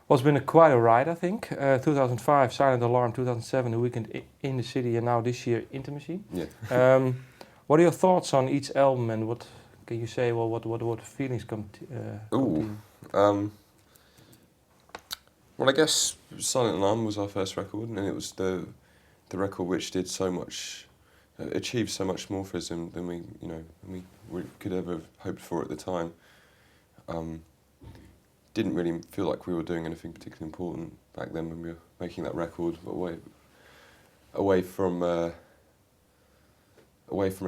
Well, it's been quite a ride, I think. 2005, Silent Alarm. 2007, The Weekend in the City, and now this year, Intimacy. Yeah. What are your thoughts on each album, and what can you say? Well, what feelings come to you? Well, I guess Silent Alarm was our first record, and it was the record which did so much, achieved so much more for us than we could ever have hoped for at the time. Didn't really feel like we were doing anything particularly important back then when we were making that record, away from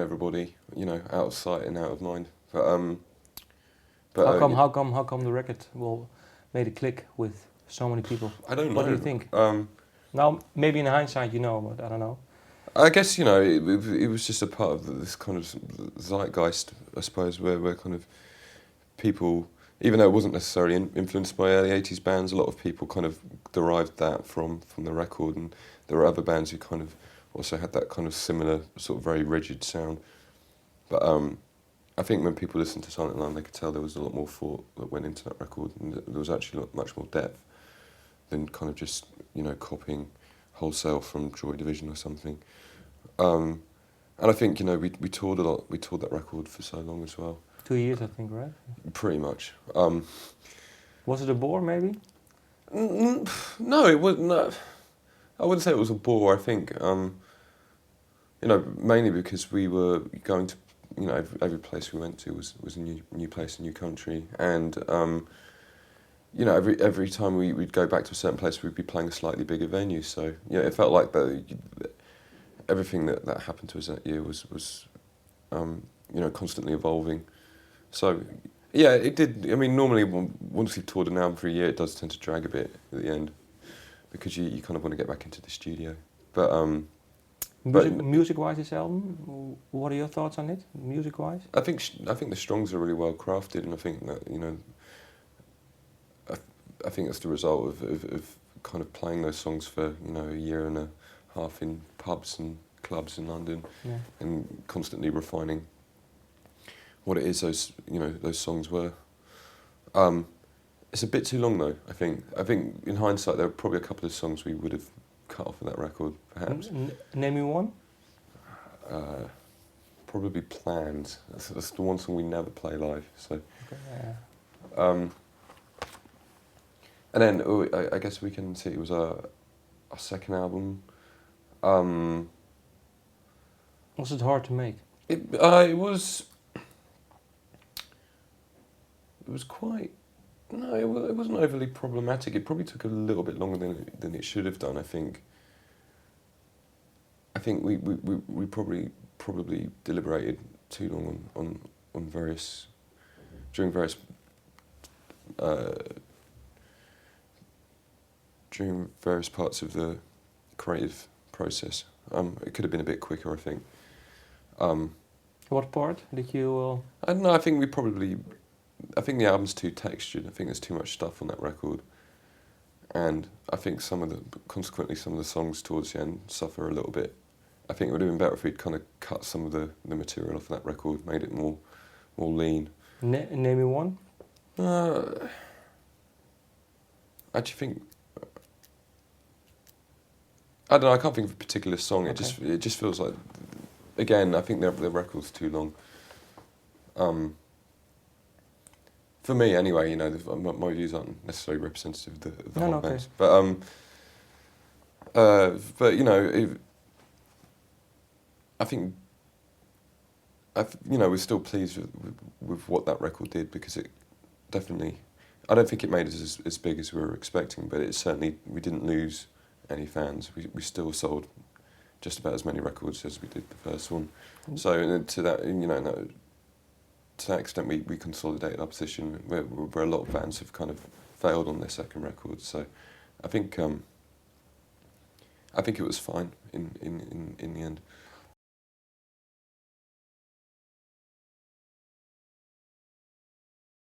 everybody, out of sight and out of mind. But how come the record made a click with so many people? I don't know. What do you think? Now, maybe in hindsight, but I don't know. I guess it was just a part of this kind of zeitgeist, I suppose, where kind of people, even though it wasn't necessarily influenced by early 80s bands, a lot of people kind of derived that from the record, and there were other bands who kind of also had that kind of similar sort of very rigid sound. But I think when people listened to Silent Alarm, they could tell there was a lot more thought that went into that record, and there was actually much more depth than kind of just copying wholesale from Joy Division or something. And I think we toured a lot. We toured that record for so long as well. 2 years, I think, right? Pretty much. Was it a bore, maybe? No, it wasn't. No, I wouldn't say it was a bore. I think, mainly because we were going to, every place we went to was a new place, a new country, and every time we'd go back to a certain place, we'd be playing a slightly bigger venue. So it felt like everything that happened to us that year was constantly evolving. So, yeah, it did. I mean, normally once you've toured an album for a year, it does tend to drag a bit at the end because you kind of want to get back into the studio. But music-wise, this album, what are your thoughts on it? Music-wise, I think the Strongs are really well crafted, and I think that I think that's the result of kind of playing those songs for a year and a half in pubs and clubs in London, and constantly refining what it is those songs were. It's a bit too long though. I think in hindsight there were probably a couple of songs we would have cut off of that record, perhaps. Name me one. Probably Plans. That's the one song we never play live. So. Okay, yeah. And then I guess We Can See it was our second album. Was it hard to make? It was. It was quite. No, it wasn't overly problematic. It probably took a little bit longer than it should have done. I think we probably deliberated too long on various parts of the creative process. It could have been a bit quicker, I think. What part did you? I don't know. I think the album's too textured. I think there's too much stuff on that record, and I think consequently some of the songs towards the end suffer a little bit. I think it would have been better if we'd kind of cut some of the material off of that record, made it more lean. Name me one. I actually think. I don't know. I can't think of a particular song. Okay. It just feels like, again, I think the record's too long. For me, anyway, my views aren't necessarily representative of the whole band. Okay. But I think, we're still pleased with what that record did, because it definitely, I don't think it made us as big as we were expecting, but it certainly, we didn't lose any fans. We still sold just about as many records as we did the first one. So to that, to that extent, we consolidated our position where a lot of bands have kind of failed on their second record. So I think it was fine in the end.